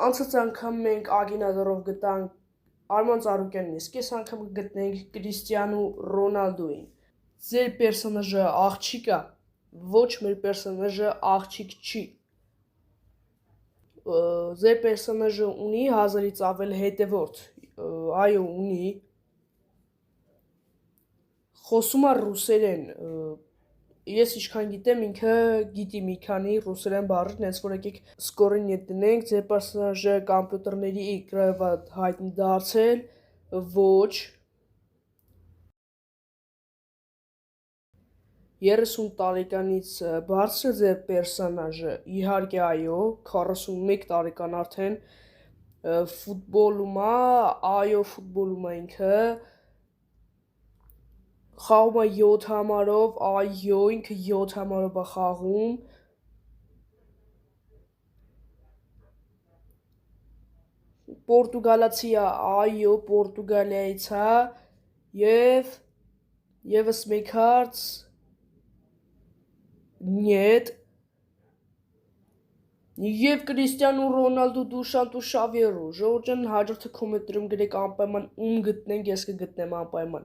Անցած անգամ մենք ագինատորով գտանք Արման Ծառուկյանին, իսկ այս անգամ գտնենք Կրիստիանու Ռոնալդուին։ Ձեր պերսոնաժը աղջիկ է, ոչ մեր պերսոնաժը աղջիկ չի։ Ձեր պերսոնաժը ունի 1000-ից ավել հետևորդ, այո, ունի։ Խոսում է ռուսերեն, ես ինչքան գիտեմ, ինքը գիտի մի քանի ռուսերեն բառեր, հենց որ եկեք սկորին ետ դնենք, ձեր պերսոնաժը կամպյուտերների էկրանով հայտնի դարձել, ոչ։ 30 տարեկանից բարձր է ձեր պերսոնաժը, իհարկե այո, 41 տարեկան արդեն, ֆուտբոլում է, այո, ֆուտբոլում է ինքը, խաղում է 7 համարով, այո, ինքը 7 համարով է խաղում, Պորտուգալացի է, այո, Պորտուգալիայից է, և եւս մեկ հարց, նյետ, և Կրիստիանու Ռոնալդու դուշան տուշավերու, ժողովուրդ ջան, հաջորդը կոմենտներում գրեք անպայման ում գտնենք, ես կգտնեմ անպայման։